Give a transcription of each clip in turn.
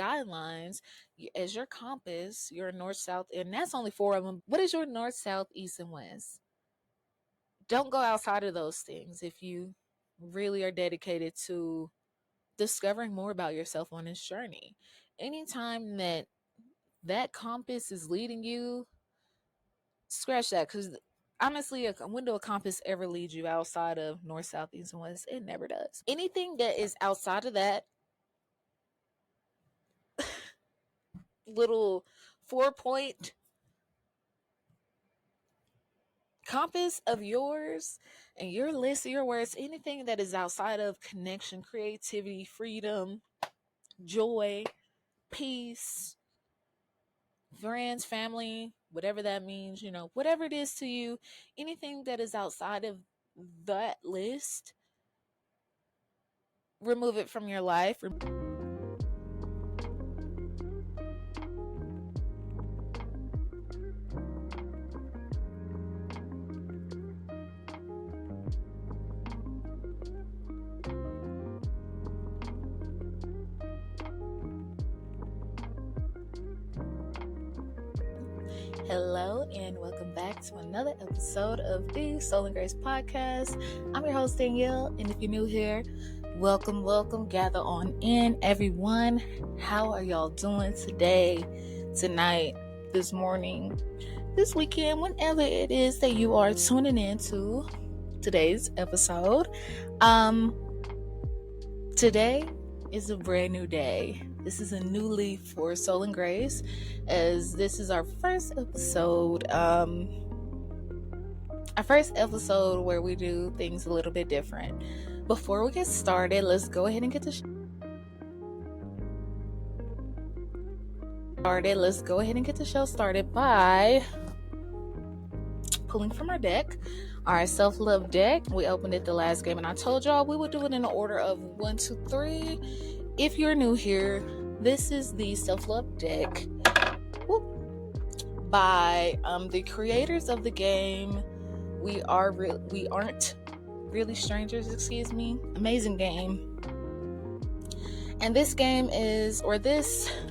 guidelines as your compass, your north, south, and that's only four of them. What is your north, south, east, and west? Don't go outside of those things if you really are dedicated to discovering more about yourself on this journey. Anytime that compass is leading you, scratch that, because honestly, when do a compass ever lead you outside of north, south, east, and west? It never does. Anything that is outside of that little 4 point compass of yours and your list of your words, anything that is outside of connection, creativity, freedom, joy, peace, friends, family, whatever that means, whatever it is to you, anything that is outside of that list, remove it from your life. Hello and welcome back to another episode of the Soul and Grace podcast. I'm your host Danielle, and if you're new here, welcome, gather on in, everyone. How are y'all doing today, tonight, this morning, this weekend, whenever it is that you are tuning in to today's episode? Today is a brand new day. This is a new leaf for Soul and Grace, as this is our first episode. Our first episode where we do things a little bit different. Before we get started, let's go ahead and get the show started by pulling from our deck, our self-love deck. We opened it the last game, and I told y'all we would do it in the order of 1, 2, 3. If you're new here, this is the self-love deck by the creators of the game. We aren't really strangers. Amazing game. And this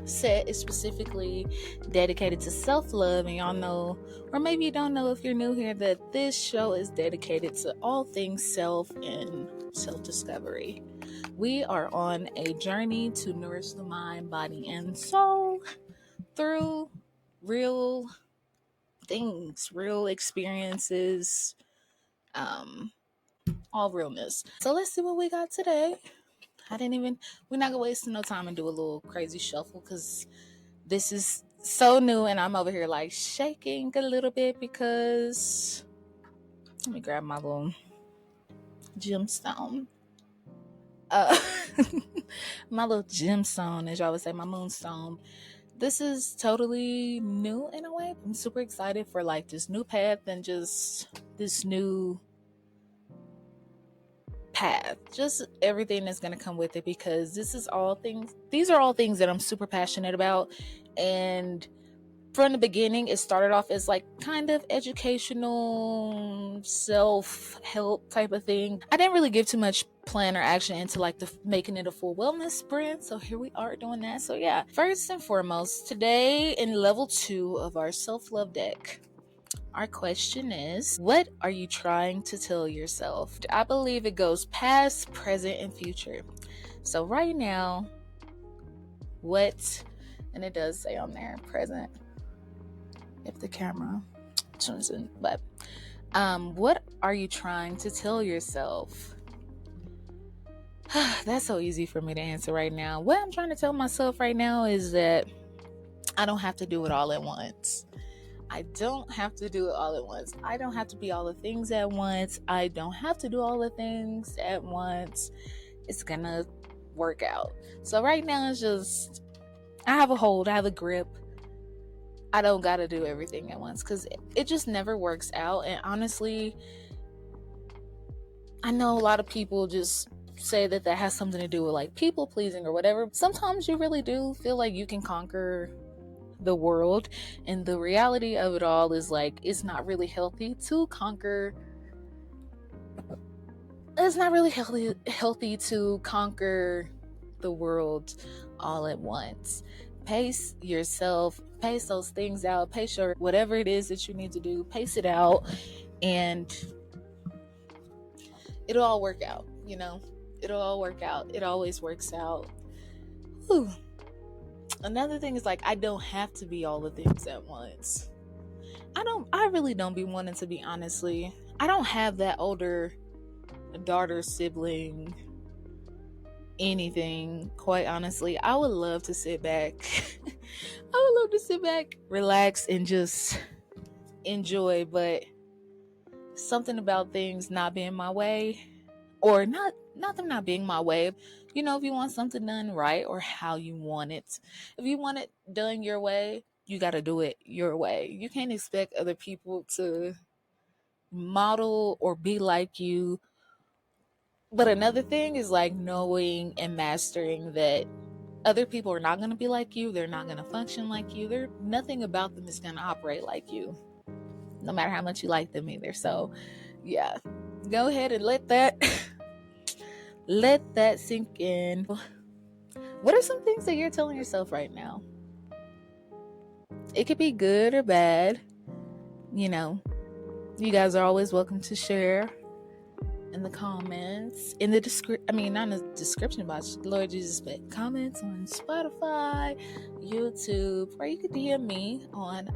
set is specifically dedicated to self-love. And y'all know, or maybe you don't know if you're new here, that this show is dedicated to all things self and self-discovery. We are on a journey to nourish the mind, body, and soul through real things, real experiences, all realness. So let's see what we got today. We're not gonna waste no time and do a little crazy shuffle, because this is so new and I'm over here like shaking a little bit, because let me grab my little gemstone. My little gemstone, as y'all would say, my moonstone. This is totally new in a way. I'm super excited for like this new path and just this new path, just everything that's going to come with it, because these are all things that I'm super passionate about. And from the beginning, it started off as like kind of educational self-help type of thing. I didn't really give too much plan or action into like making it a full wellness brand, so here we are doing that. So yeah, first and foremost, today in level 2 of our self-love deck, our question is, what are you trying to tell yourself? I believe it goes past, present, and future. So right now, and it does say on there, present, if the camera tunes in, but what are you trying to tell yourself? That's so easy for me to answer right now. What I'm trying to tell myself right now is that I don't have to do it all at once. I don't have to do it all at once. I don't have to be all the things at once. I don't have to do all the things at once. It's gonna work out. So right now it's just, I have a hold, I have a grip. I don't gotta do everything at once, because it just never works out. And honestly, I know a lot of people just say that has something to do with like people pleasing or whatever. Sometimes you really do feel like you can conquer the world, and the reality of it all is like it's not really healthy to conquer the world all at once. Pace yourself, pace those things out, pace your whatever it is that you need to do, pace it out, and it'll all work out, It'll all work out. It always works out. Whew. Another thing is, like, I don't have to be all the things at once. I really don't be wanting to be, honestly. I don't have that older daughter, sibling, anything, quite honestly. I would love to sit back. I would love to sit back, relax, and just enjoy, but something about things not being my way, or not them not being my way. If you want something done right, or how you want it, if you want it done your way, you got to do it your way. You can't expect other people to model or be like you. But another thing is, like, knowing and mastering that other people are not going to be like you. They're not going to function like you. Nothing about them is going to operate like you, no matter how much you like them either. So yeah, go ahead and let that sink in. What are some things that you're telling yourself right now? It could be good or bad. You guys are always welcome to share in the comments, in the description. Not in the description box, Lord Jesus, but comments on Spotify, YouTube, or you could DM me on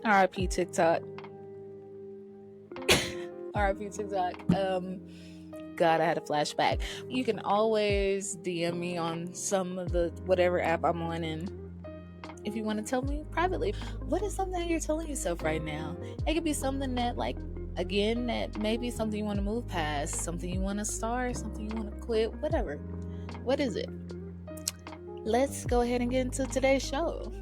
RIP TikTok. RIP TikTok. God, I had a flashback. You can always DM me on some of the whatever app I'm on, and if you want to tell me privately, what is something that you're telling yourself right now? It could be something that, like, again, that maybe something you want to move past, something you want to start, something you want to quit, whatever. What is it? Let's go ahead and get into today's show.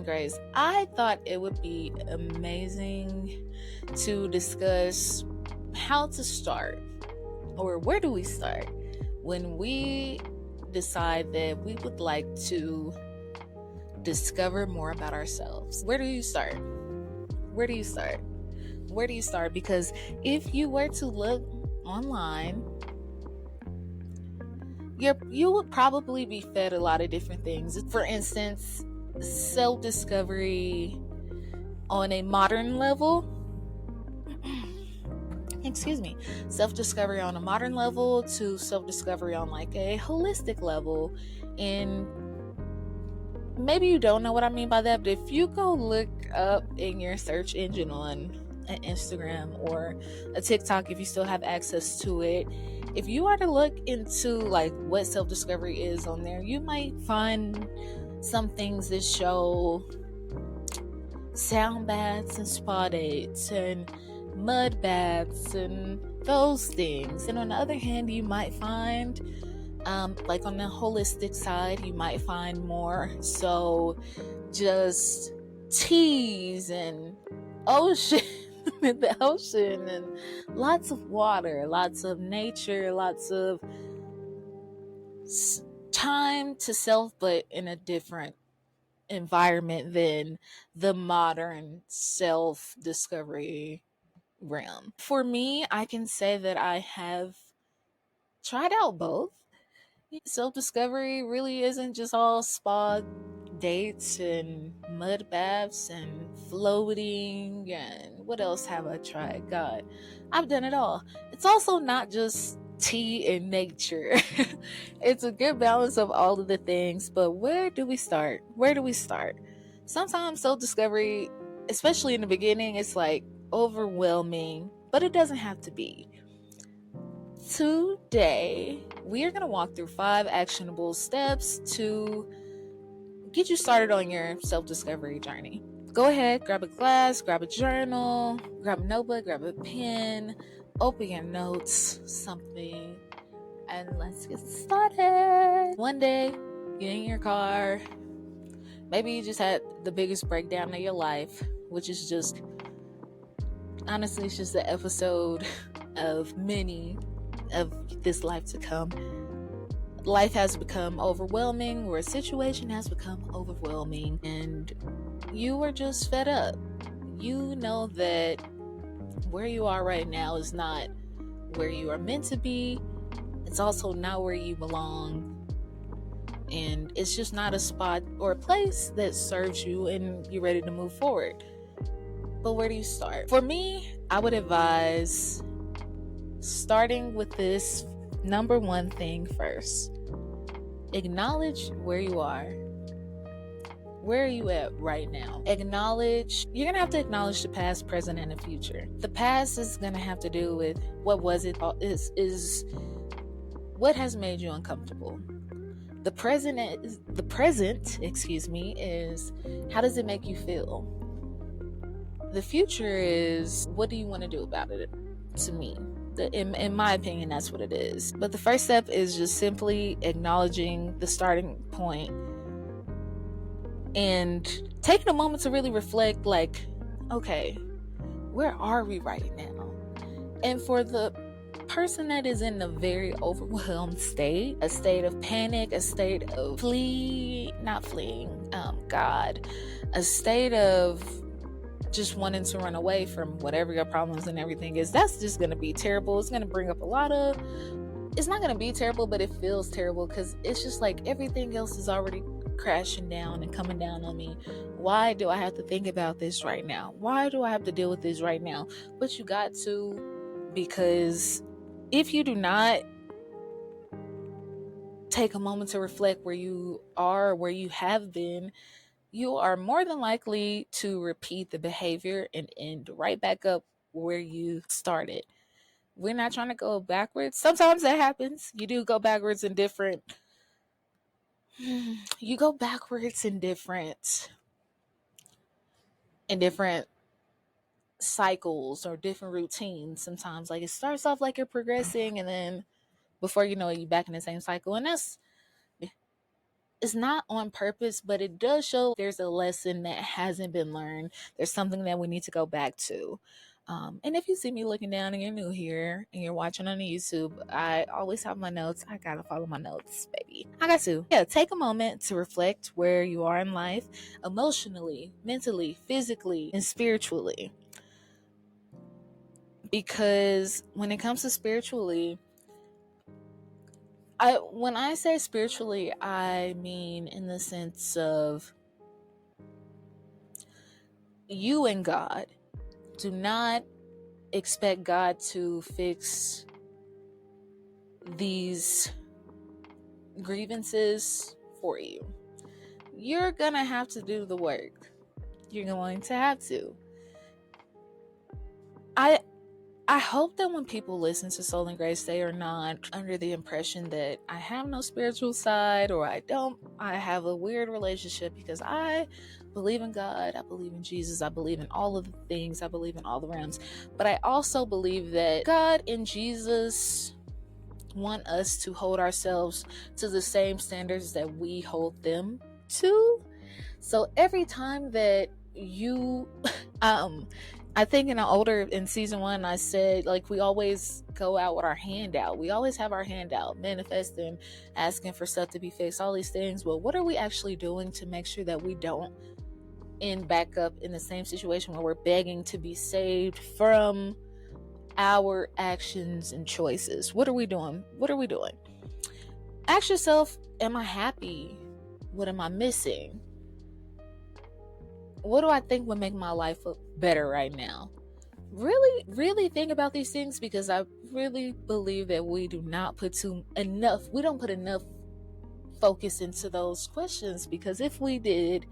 Grace, I thought it would be amazing to discuss how to start, or where do we start when we decide that we would like to discover more about ourselves. Where do you start? Because if you were to look online, you would probably be fed a lot of different things. For instance, self-discovery on a modern level. Self-discovery on a modern level to self-discovery on, like, a holistic level. And maybe you don't know what I mean by that, but if you go look up in your search engine on an Instagram or a TikTok, if you still have access to it, if you are to look into, like, what self-discovery is on there, you might find some things that show sound baths and spa dates and mud baths and those things. And on the other hand, you might find, like, on the holistic side, you might find more so just teas and ocean the ocean, and lots of water, lots of nature, lots of time to self, but in a different environment than the modern self-discovery realm. For me, I can say that I have tried out both. Self-discovery really isn't just all spa dates and mud baths and floating, and what else have I tried? God, I've done it all. It's also not just tea and nature. It's a good balance of all of the things, but where do we start? Sometimes self-discovery, especially in the beginning, it's like overwhelming, but it doesn't have to be. Today, we are going to walk through 5 actionable steps to get you started on your self-discovery journey. Go ahead, grab a glass, grab a journal, grab a notebook, grab a pen, open your notes, something, and let's get started. One day, you're in your car. Maybe you just had the biggest breakdown of your life, which is just, honestly, it's just an episode of many of this life to come. life has become overwhelming, or a situation has become overwhelming, and you are just fed up. You know that where you are right now is not where you are meant to be. It's also not where you belong. And it's just not a spot or a place that serves you and you're ready to move forward. But where do you start? For me, I would advise starting with this number one thing first. Acknowledge where you are. Where are you at right now? You're gonna have to acknowledge the past, present, and the future. The past is gonna have to do with what was it, is what has made you uncomfortable. The present, is how does it make you feel? The future is, what do you want to do about it? To me, in my opinion, that's what it is. But the first step is just simply acknowledging the starting point and taking a moment to really reflect, like, okay, where are we right now? And for the person that is in a very overwhelmed state, a state of panic, a state of a state of just wanting to run away from whatever your problems and everything is, that's just going to be terrible. It's going to bring up it's not going to be terrible, but it feels terrible because it's just like everything else is already crashing down and coming down on me. Why do I have to think about this right now? Why do I have to deal with this right now? But you got to, because if you do not take a moment to reflect where you are, where you have been, you are more than likely to repeat the behavior and end right back up where you started. We're not trying to go backwards. Sometimes that happens. You do go backwards in different cycles or different routines. Sometimes, like, it starts off like you're progressing, and then before you know it, you're back in the same cycle. And it's not on purpose, but it does show there's a lesson that hasn't been learned. There's something that we need to go back to. And if you see me looking down and you're new here and you're watching on YouTube, I always have my notes. I gotta follow my notes, baby. I got to. Yeah, take a moment to reflect where you are in life, emotionally, mentally, physically, and spiritually. Because when it comes to spiritually, when I say spiritually, I mean in the sense of you and God. Do not expect God to fix these grievances for you. You're gonna have to do the work. You're going to have to. I hope that when people listen to Soul and Grace, they are not under the impression that I have no spiritual side, or I have a weird relationship, because I believe in God, I believe in Jesus, I believe in all of the things, I believe in all the realms. But I also believe that God and Jesus want us to hold ourselves to the same standards that we hold them to. So every time that you I think in season 1, I said, like, we always go out with our hand out. We always have our hand out, manifesting, asking for stuff to be fixed, all these things. Well, what are we actually doing to make sure that we don't end back up in the same situation where we're begging to be saved from our actions and choices? What are we doing? Ask yourself, am I happy? What am I missing? What do I think would make my life look better right now? Really, really think about these things, because I really believe that we don't put enough focus into those questions, because if we did,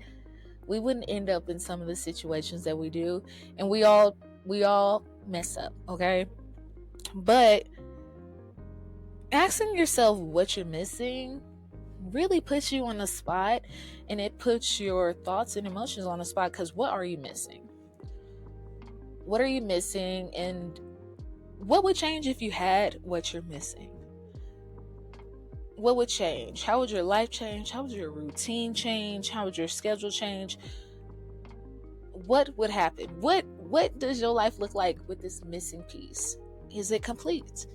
we wouldn't end up in some of the situations that we do, and we all mess up, okay? But asking yourself what you're missing really puts you on the spot, and it puts your thoughts and emotions on the spot, because what are you missing? What are you missing? And what would change if you had what you're missing? What would change? How would your life change? How would your routine change? How would your schedule change? What would happen? What does your life look like with this missing piece? Is it complete?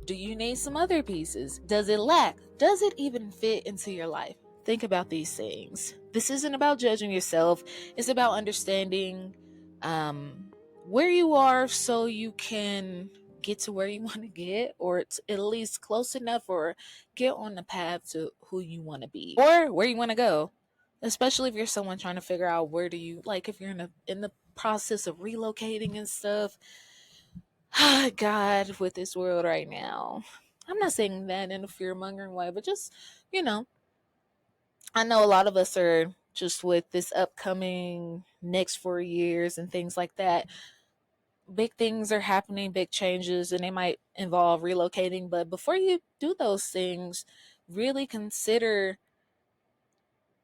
Do you need some other pieces? Does it lack? Does it even fit into your life? Think about these things. This isn't about judging yourself. It's about understanding where you are so you can get to where you want to get, or it's at least close enough, or get on the path to who you want to be or where you want to go. Especially if you're someone trying to figure out where do you, like, if you're in the process of relocating and stuff. God, with this world right now, I'm not saying that in a fear-mongering way, but just, I know a lot of us are just with this upcoming next 4 years and things like that. Big things are happening, big changes, and they might involve relocating. But before you do those things, really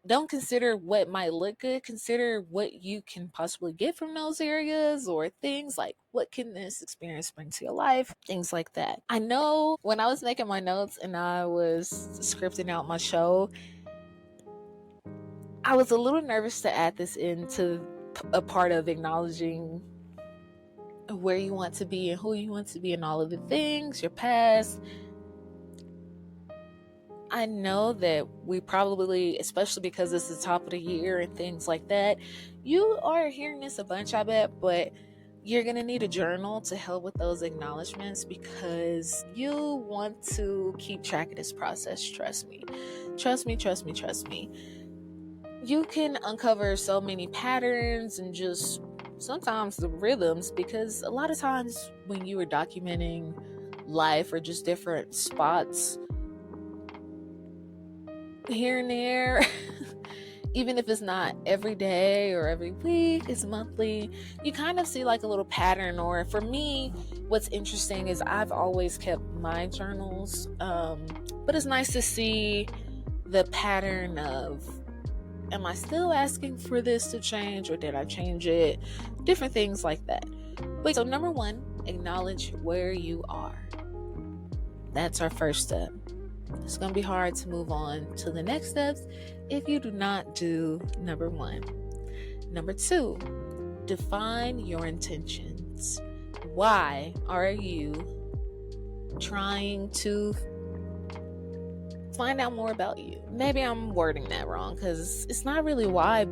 don't consider what might look good. Consider what you can possibly get from those areas, or things like, what can this experience bring to your life? Things like that. I know when I was making my notes and I was scripting out my show, I was a little nervous to add this into a part of acknowledging where you want to be and who you want to be and all of the things, your past. I know that we probably, especially because it's the top of the year and things like that, you are hearing this a bunch, I bet, but you're going to need a journal to help with those acknowledgments, because you want to keep track of this process. Trust me. Trust me, trust me, trust me. You can uncover so many patterns and just sometimes the rhythms, because a lot of times when you are documenting life or just different spots here and there, even if it's not every day or every week, it's monthly, you kind of see like a little pattern. Or for me, what's interesting is I've always kept my journals, but it's nice to see the pattern of, am I still asking for this to change, or did I change it? Different things like that. But so number one, acknowledge where you are. That's our first step. It's going to be hard to move on to the next steps if you do not do number one. Number two, define your intentions. Why are you trying to find out more about you? Maybe I'm wording that wrong, because it's not really why.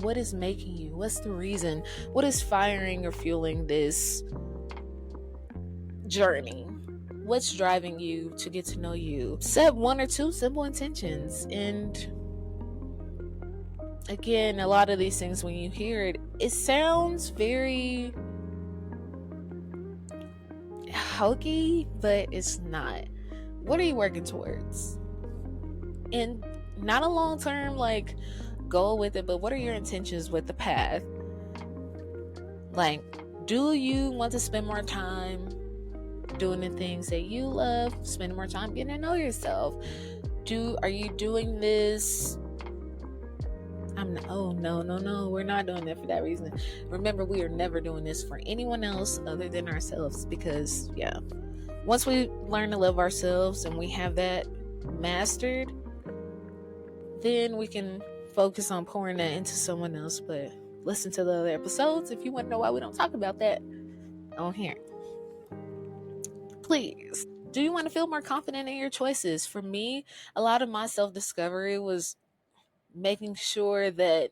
What is making you? What's the reason? What is firing or fueling this journey? What's driving you to get to know you? Set one or two simple intentions. And again, a lot of these things, when you hear it, it sounds very hokey, but it's not. What are you working towards? And not a long-term like goal with it, but what are your intentions with the path? Like, do you want to spend more time doing the things that you love, spending more time getting to know yourself? Are you doing this? No, we're not doing it for that reason. Remember, we are never doing this for anyone else other than ourselves, because once we learn to love ourselves and we have that mastered, then we can focus on pouring that into someone else. But listen to the other episodes if you want to know why we don't talk about that on here. Please. Do you want to feel more confident in your choices? For me, a lot of my self-discovery was making sure that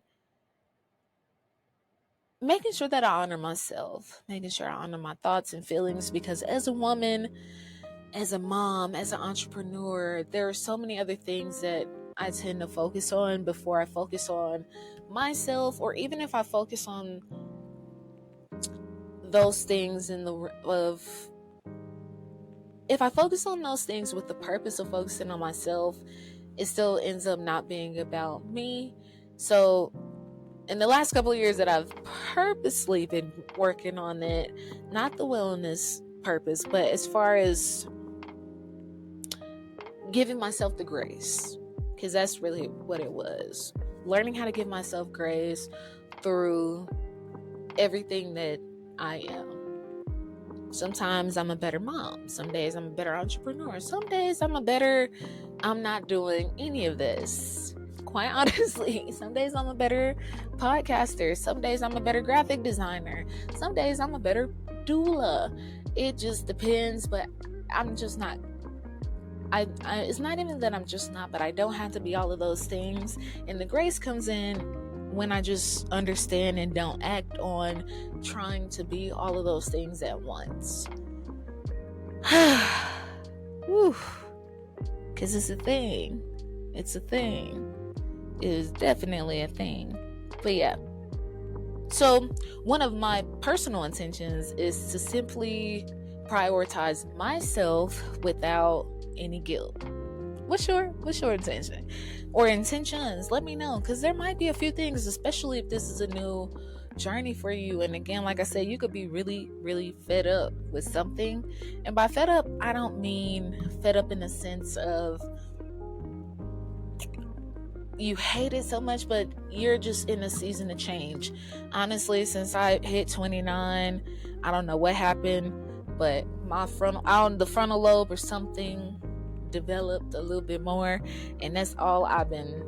I honor myself, making sure I honor my thoughts and feelings, because as a woman, as a mom, as an entrepreneur, there are so many other things that I tend to focus on before I focus on myself, or even if I focus on those things if I focus on those things with the purpose of focusing on myself, it still ends up not being about me. So in the last couple of years that I've purposely been working on it, not the wellness purpose, but as far as giving myself the grace, because that's really what it was. Learning how to give myself grace through everything that I am. Sometimes I'm a better mom. Some days I'm a better entrepreneur. Some days I'm not doing any of this. Quite honestly, some days I'm a better podcaster. Some days I'm a better graphic designer. Some days I'm a better doula. It just depends. But I'm just not. It's not even that I'm just not, but I don't have to be all of those things. And the grace comes in when I just understand and don't act on trying to be all of those things at once. Because it's a thing. It's a thing. It is definitely a thing. But yeah. So, one of my personal intentions is to simply prioritize myself without any guilt. What's your intention or intentions? Let me know, because there might be a few things, especially if this is a new journey for you. And again, like I said, you could be really, really fed up with something. And by fed up, I don't mean fed up in the sense of you hate it so much, but you're just in a season of change. Honestly, since I hit 29, I don't know what happened, but the frontal lobe or something developed a little bit more, and that's all I've been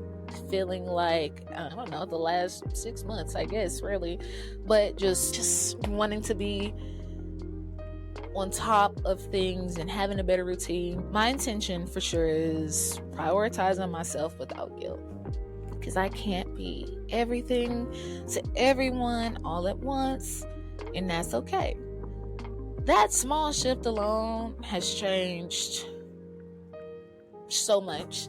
feeling like, I don't know, the last 6 months, I guess, really. But just wanting to be on top of things and having a better routine. My intention for sure is prioritizing myself without guilt, because I can't be everything to everyone all at once, and that's okay. That small shift alone has changed so much.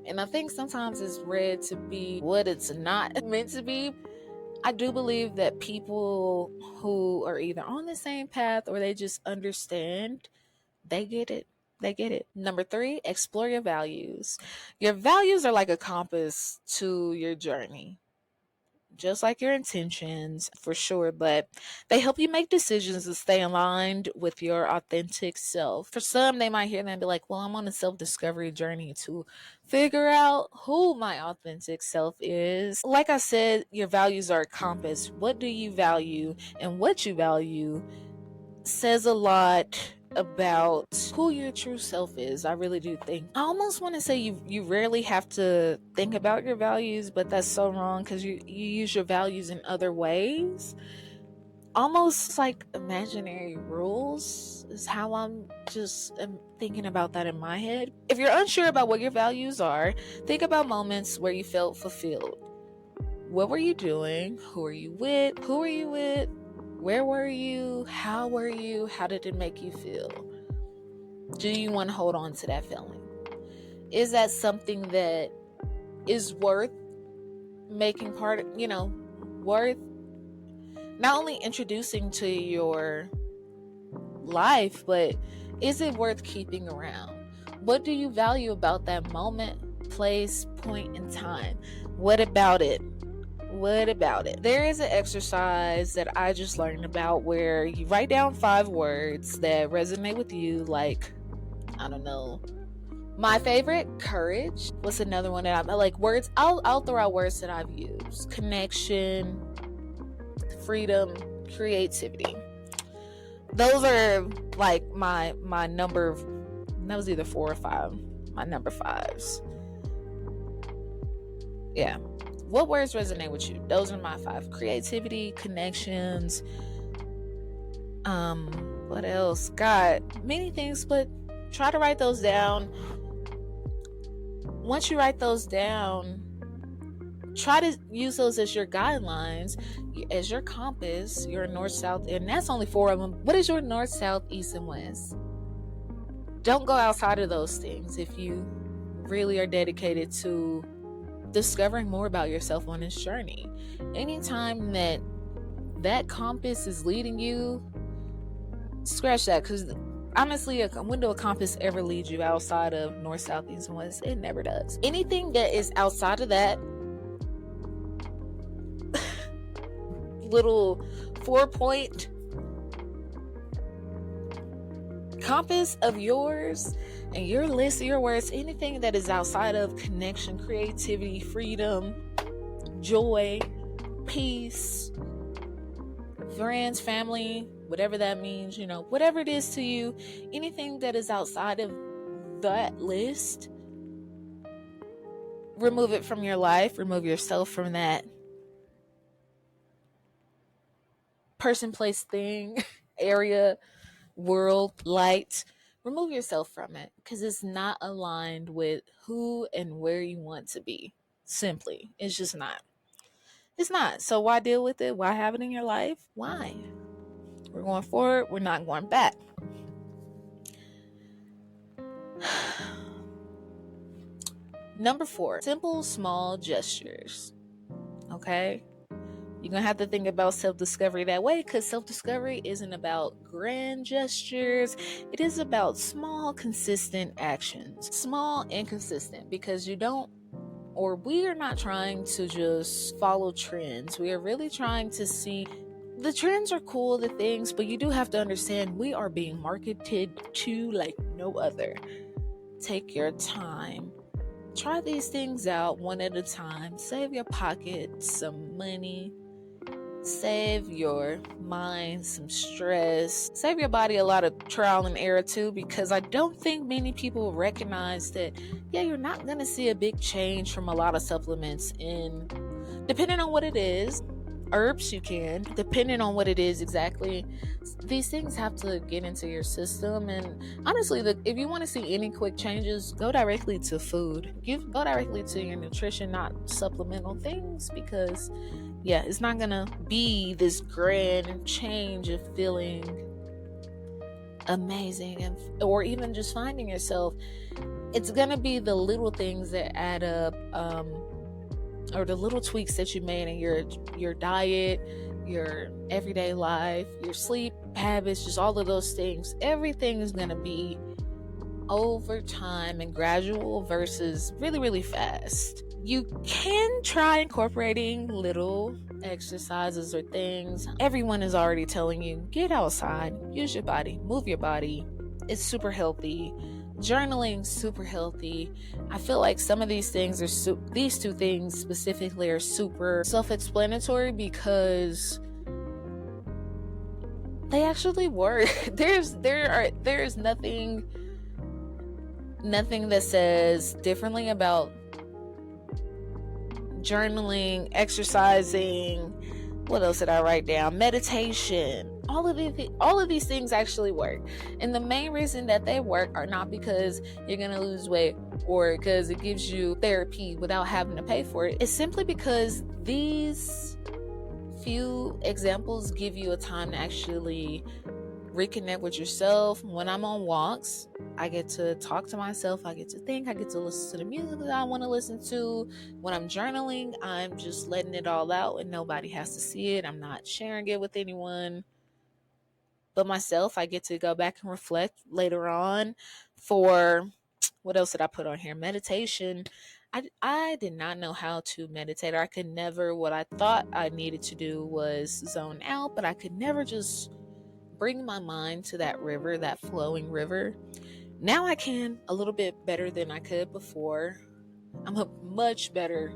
And I think sometimes it's read to be what it's not meant to be. I do believe that people who are either on the same path or they just understand, they get it. Number 3, explore your values. Your values are like a compass to your journey, just like your intentions, for sure, but they help you make decisions to stay aligned with your authentic self. For some, they might hear that and be like, well, I'm on a self-discovery journey to figure out who my authentic self is. Like I said, your values are a compass. What do you value? And what you value says a lot about who your true self is. I really do think. I almost want to say you rarely have to think about your values, but that's so wrong, because you use your values in other ways. Almost like imaginary rules is how I'm thinking about that in my head. If you're unsure about what your values are, think about moments where you felt fulfilled. What were you doing? Who are you with? Where were you? How were you? How did it make you feel? Do you want to hold on to that feeling? Is that something that is worth making worth not only introducing to your life, but is it worth keeping around? What do you value about that moment, place, point in time? What about it? There is an exercise that I just learned about where you write down 5 words that resonate with you, like, I don't know. My favorite, courage. What's another one that I like? Words. I'll throw out words that I've used: connection, freedom, creativity. Those are like my number. That was either 4 or 5. My number 5s. Yeah. What words resonate with you? Those are my 5. Creativity, connections. What else? God, many things, but try to write those down. Once you write those down, try to use those as your guidelines, as your compass, your north, south, and that's only 4 of them. What is your north, south, east, and west? Don't go outside of those things if you really are dedicated to discovering more about yourself on this journey. Anytime that compass is leading you, scratch that, because honestly, when do a compass ever lead you outside of north, south, east, and west? It never does. Anything that is outside of that little 4-point compass of yours and your list of your words, anything that is outside of connection, creativity, freedom, joy, peace, friends, family, whatever that means, whatever it is to you, anything that is outside of that list, remove it from your life. Remove yourself from that person, place, thing, area, world, light, remove yourself from it because it's not aligned with who and where you want to be. Simply, it's just not. It's not. So why deal with it? Why have it in your life? Why? We're going forward. We're not going back. Number 4, simple, small gestures. Okay? You're going to have to think about self-discovery that way because self-discovery isn't about grand gestures. It is about small, consistent actions. Small and consistent because we are not trying to just follow trends. We are really trying to see the trends are cool, the things, but you do have to understand we are being marketed to like no other. Take your time. Try these things out one at a time. Save your pocket some money. Save your mind some stress. Save your body a lot of trial and error too, because I don't think many people recognize that, you're not going to see a big change from a lot of supplements depending on what it is. Herbs you can, depending on what it is exactly. These things have to get into your system, and honestly, if you want to see any quick changes, go directly to food. Go directly to your nutrition, not supplemental things, because it's not gonna be this grand change of feeling amazing or even just finding yourself. It's gonna be the little things that add up, or the little tweaks that you made in your diet, your everyday life, your sleep habits, just all of those things. Everything is going to be over time and gradual versus really, really fast. You can try incorporating little exercises or things. Everyone is already telling you, get outside, use your body, move your body. It's super healthy. Journaling, super healthy. I feel like some of these things these two things specifically are super self-explanatory because they actually work. There's nothing that says differently about journaling, exercising. What else did I write down? Meditation. All of these things actually work. And the main reason that they work are not because you're going to lose weight or because it gives you therapy without having to pay for it. It's simply because these few examples give you a time to actually reconnect with yourself. When I'm on walks, I get to talk to myself, I get to think, I get to listen to the music that I want to listen to. When I'm journaling, I'm just letting it all out and nobody has to see it. I'm not sharing it with anyone but myself. I get to go back and reflect later on. For what else did I put on here? Meditation. I did not know how to meditate. I could never, what I thought I needed to do was zone out, but I could never just bring my mind to that river, that flowing river. Now I can, a little bit better than I could before. I'm much better.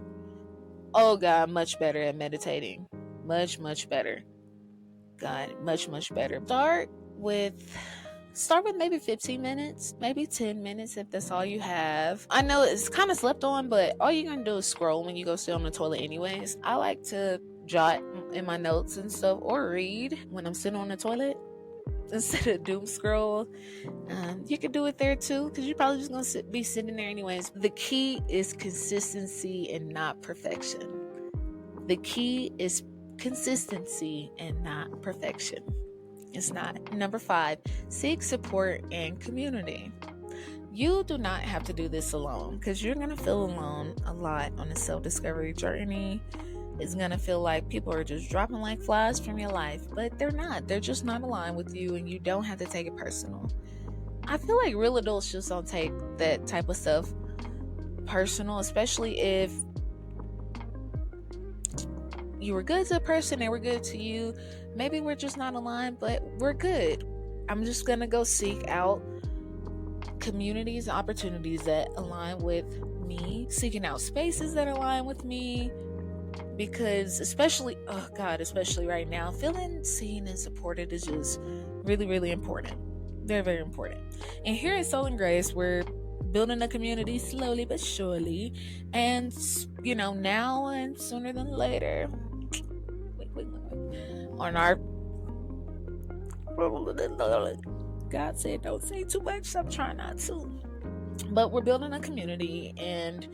Oh God, much better at meditating. Much better. God, much better. Start with maybe 15 minutes, maybe 10 minutes if that's all you have. I know it's kind of slept on, but all you're gonna do is scroll when you go sit on the toilet anyways. I like to jot in my notes and stuff or read when I'm sitting on the toilet instead of doom scroll. You can do it there too because you're probably just gonna be sitting there anyways. The key is consistency and not perfection. The key is consistency and not perfection. It's not. Number 5, seek support and community. You do not have to do this alone because you're going to feel alone a lot on the self-discovery journey. It's going to feel like people are just dropping like flies from your life, but they're not. They're just not aligned with you, and you don't have to take it personal. I feel like real adults just don't take that type of stuff personal, especially if you were good to a person, they were good to you. Maybe we're just not aligned, but we're good. I'm just going to go seek out communities and opportunities that align with me, seeking out spaces that align with me, because especially right now, feeling seen and supported is just really, really important. Very, very important. And here at Soul and Grace, we're building a community slowly but surely, and now and sooner than later, on our God said don't say too much, so I'm trying not to. But we're building a community, and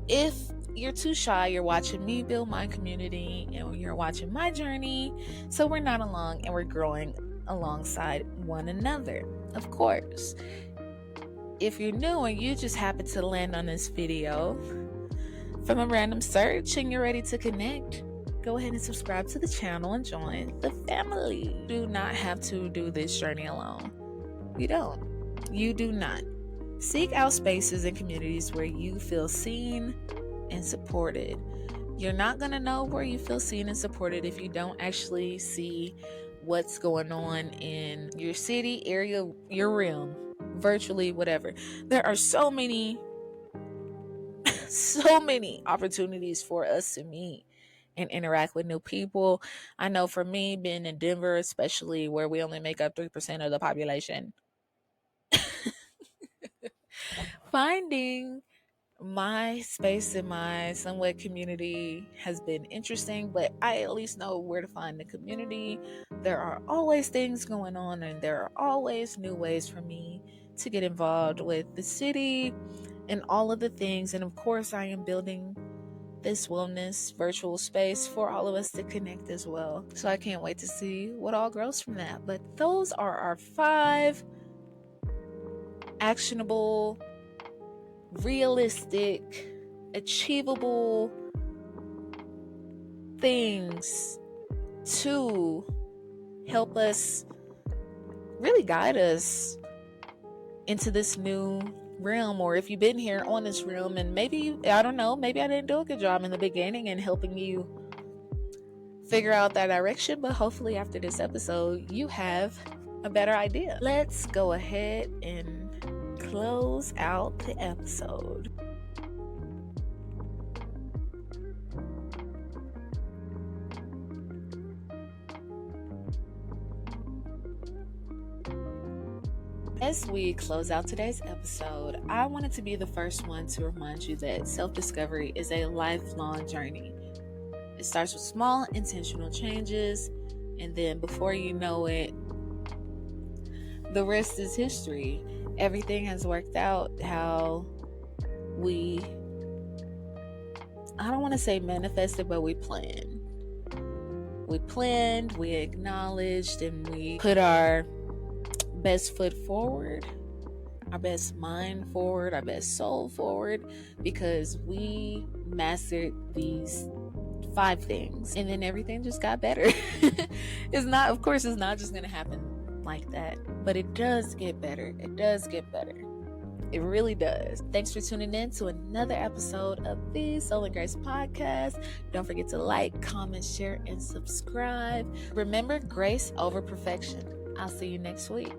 if you're too shy, you're watching me build my community and you're watching my journey. So we're not alone, and we're growing alongside one another. Of course, if you're new and you just happen to land on this video from a random search and you're ready to connect, go ahead and subscribe to the channel and join the family. You do not have to do this journey alone. You don't. You do not. Seek out spaces and communities where you feel seen and supported. You're not going to know where you feel seen and supported if you don't actually see what's going on in your city, area, your realm, virtually, whatever. There are so many opportunities for us to meet and interact with new people. I know for me, being in Denver, especially where we only make up 3% of the population, finding my space in my somewhat community has been interesting, but I at least know where to find the community. There are always things going on, and there are always new ways for me to get involved with the city and all of the things. And of course, I am building this wellness virtual space for all of us to connect as well. So I can't wait to see what all grows from that. But those are our 5 actionable, realistic, achievable things to help us, really guide us into this new realm. Or if you've been here on this realm and maybe, I don't know, maybe I didn't do a good job in the beginning in helping you figure out that direction, but hopefully after this episode you have a better idea. Let's go ahead and close out the episode. As we close out today's episode, I wanted to be the first one to remind you that self-discovery is a lifelong journey. It starts with small, intentional changes, and then before you know it, the rest is history. Everything has worked out how we, I don't want to say manifested, but we planned. We acknowledged, and we put our best foot forward, our best mind forward, our best soul forward, because we mastered these 5 things, and then everything just got better. It's not just going to happen like that, but it does get better. It really does. Thanks for tuning in to another episode of the Soul and Grace podcast. Don't forget to like, comment, share, and subscribe. Remember, grace over perfection. I'll see you next week.